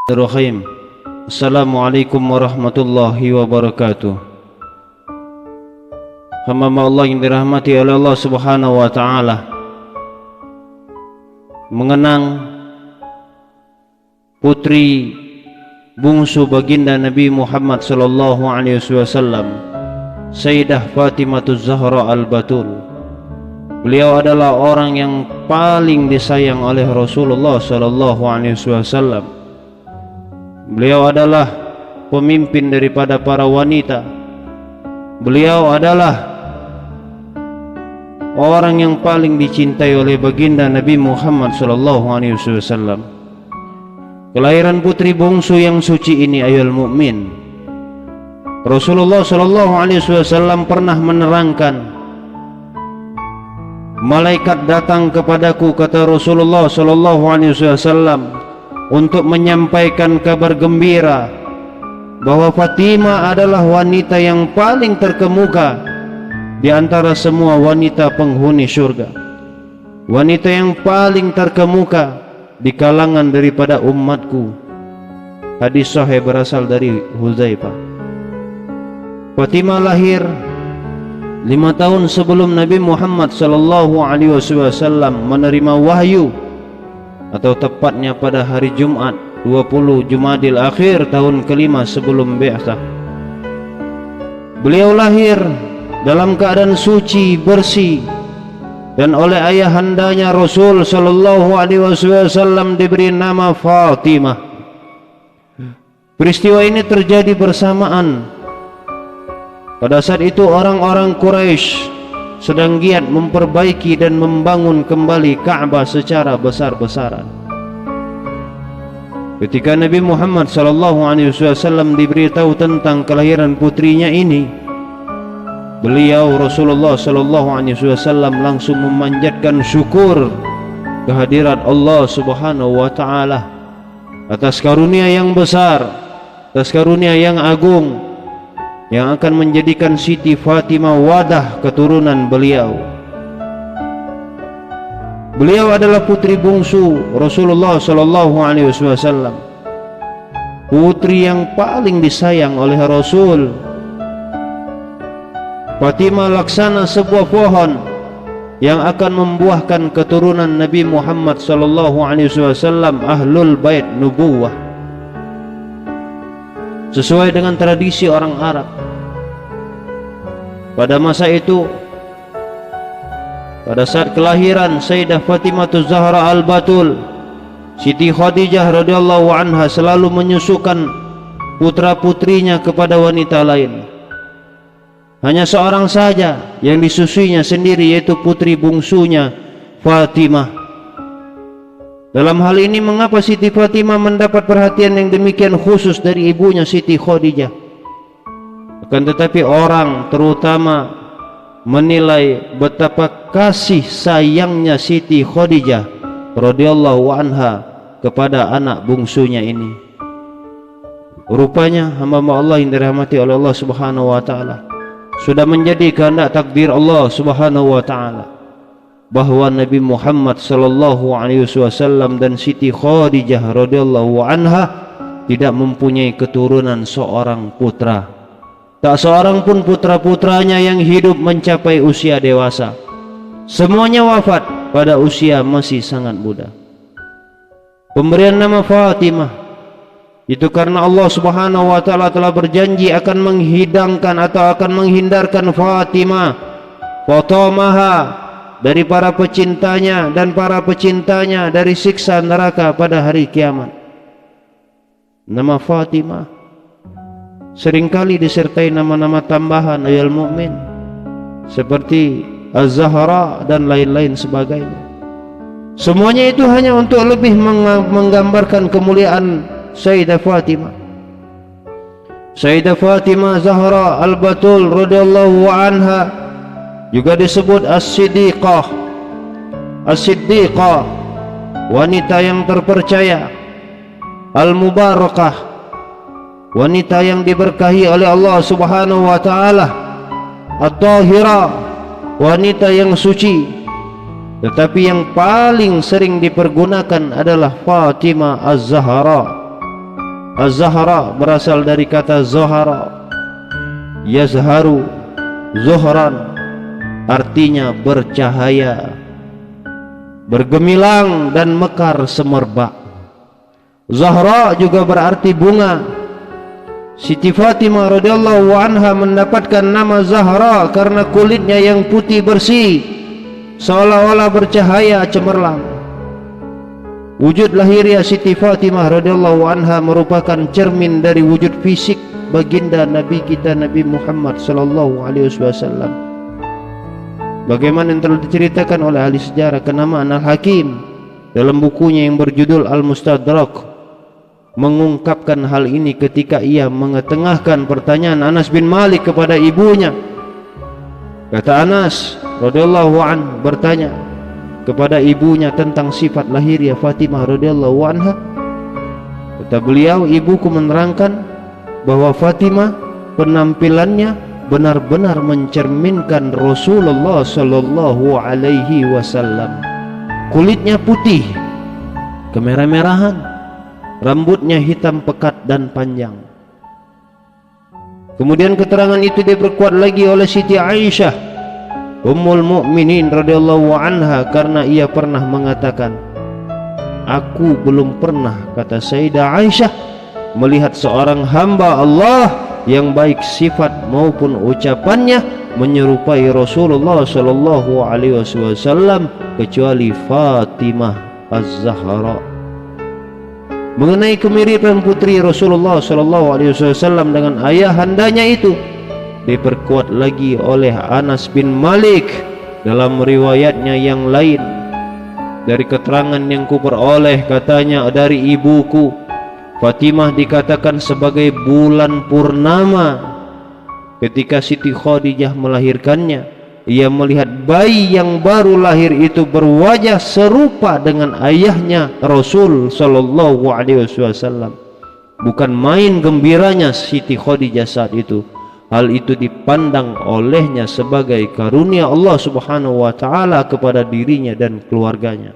Bismillahirrahmanirrahim. Assalamualaikum warahmatullahi wabarakatuh. Hamba Allah yang dirahmati oleh Allah Subhanahu wa taala, mengenang putri bungsu baginda Nabi Muhammad sallallahu alaihi wasallam, Sayyidah Fatimah Zahra Al-Batul. Beliau adalah orang yang paling disayang oleh Rasulullah sallallahu alaihi wasallam. Beliau adalah pemimpin daripada para wanita. Beliau adalah orang yang paling dicintai oleh baginda Nabi Muhammad sallallahu alaihi wasallam. Kelahiran putri bungsu yang suci ini, ayol mukmin, Rasulullah sallallahu alaihi wasallam pernah menerangkan, malaikat datang kepadaku, kata Rasulullah sallallahu alaihi wasallam, untuk menyampaikan kabar gembira bahwa Fatimah adalah wanita yang paling terkemuka di antara semua wanita penghuni surga, wanita yang paling terkemuka di kalangan daripada umatku. Hadis sahih berasal dari Hudzaifah. Fatimah lahir 5 tahun sebelum Nabi Muhammad sallallahu alaihi wasallam menerima wahyu, atau tepatnya pada hari Jumat 20 Jumadil Akhir tahun kelima sebelum Bi'tsah. Beliau lahir dalam keadaan suci, bersih, dan oleh ayahandanya Rasul sallallahu alaihi wasallam diberi nama Fatimah. Peristiwa ini terjadi bersamaan pada saat itu orang-orang Quraisy sedang giat memperbaiki dan membangun kembali Ka'bah secara besar-besaran. Ketika Nabi Muhammad sallallahu alaihi wasallam diberitahu tentang kelahiran putrinya ini, beliau Rasulullah sallallahu alaihi wasallam langsung memanjatkan syukur kehadirat Allah Subhanahu wa taala atas karunia yang besar, atas karunia yang agung, yang akan menjadikan Siti Fatimah wadah keturunan beliau. Beliau adalah putri bungsu Rasulullah sallallahu alaihi wasallam, putri yang paling disayang oleh Rasul. Fatimah laksana sebuah pohon yang akan membuahkan keturunan Nabi Muhammad sallallahu alaihi wasallam, ahlul bait nubuwah, sesuai dengan tradisi orang Arab. Pada masa itu, pada saat kelahiran Sayyidah Fatimah Zahra Al-Batul, Siti Khadijah radhiyallahu anha selalu menyusukan putra-putrinya kepada wanita lain. Hanya seorang saja yang disusuinya sendiri, yaitu putri bungsunya Fatimah. Dalam hal ini, mengapa Siti Fatimah mendapat perhatian yang demikian khusus dari ibunya Siti Khadijah? Akan tetapi orang terutama menilai betapa kasih sayangnya Siti Khadijah radhiyallahu anha kepada anak bungsunya ini. Rupanya hamba Allah yang dirahmati oleh Allah Subhanahu wa taala, sudah menjadi kehendak takdir Allah Subhanahu wa taala bahwa Nabi Muhammad sallallahu alaihi wasallam dan Siti Khadijah radhiyallahu anha tidak mempunyai keturunan seorang putra. Tak seorang pun putra-putranya yang hidup mencapai usia dewasa. Semuanya wafat pada usia masih sangat muda. Pemberian nama Fatimah itu karena Allah Subhanahu wa taala telah berjanji akan menghidangkan atau akan menghindarkan Fatimah dari para pecintanya dan para pecintanya dari siksa neraka pada hari kiamat. Nama Fatimah seringkali disertai nama-nama tambahan, ayol mukmin, seperti Az-Zahra dan lain-lain sebagainya. Semuanya itu hanya untuk lebih menggambarkan kemuliaan Sayyidah Fatimah. Sayyidah Fatimah Zahra Al-Batul radhiyallahu anha juga disebut As-Siddiqah. As-Siddiqah, wanita yang terpercaya. Al-Mubarakah, wanita yang diberkahi oleh Allah Subhanahu wa taala. At-Tahira, wanita yang suci. Tetapi yang paling sering dipergunakan adalah Fatimah Az-Zahra, Az-Zahra berasal dari kata Zahara, yazharu, zuhran, artinya bercahaya, bergemilang dan mekar semerbak. Zahra juga berarti bunga. Siti Fatimah radhiyallahu anha mendapatkan nama Zahra karena kulitnya yang putih bersih, seolah-olah bercahaya cemerlang. Wujud lahiriah Siti Fatimah radhiyallahu anha merupakan cermin dari wujud fisik baginda Nabi kita Nabi Muhammad sallallahu alaihi wasallam. Bagaimana yang telah diceritakan oleh ahli sejarah kenamaan Al-Hakim dalam bukunya yang berjudul Al-Mustadrak, mengungkapkan hal ini ketika ia mengetengahkan pertanyaan Anas bin Malik kepada ibunya. Kata Anas radhiyallahu an bertanya kepada ibunya tentang sifat lahiriah Fatimah radhiyallahu anha. Kata beliau, ibuku menerangkan bahwa Fatimah penampilannya benar-benar mencerminkan Rasulullah sallallahu alaihi wasallam. Kulitnya putih kemerah-merahan, rambutnya hitam pekat dan panjang. Kemudian keterangan itu diperkuat lagi oleh Siti Aisyah Ummul Mukminin radhiyallahu anha, karena ia pernah mengatakan, aku belum pernah, kata Sayyidah Aisyah, melihat seorang hamba Allah yang baik sifat maupun ucapannya menyerupai Rasulullah sallallahu alaihi wasallam kecuali Fatimah Az-Zahra. Mengenai kemiripan putri Rasulullah sallallahu alaihi wasallam dengan ayahandanya itu diperkuat lagi oleh Anas bin Malik dalam riwayatnya yang lain. Dari keterangan yang kuperoleh, katanya dari ibuku, Fatimah dikatakan sebagai bulan purnama. Ketika Siti Khadijah melahirkannya, ia melihat bayi yang baru lahir itu berwajah serupa dengan ayahnya Rasul sallallahu alaihi wasallam. Bukan main gembiranya Siti Khadijah saat itu. Hal itu dipandang olehnya sebagai karunia Allah Subhanahu wa taala kepada dirinya dan keluarganya.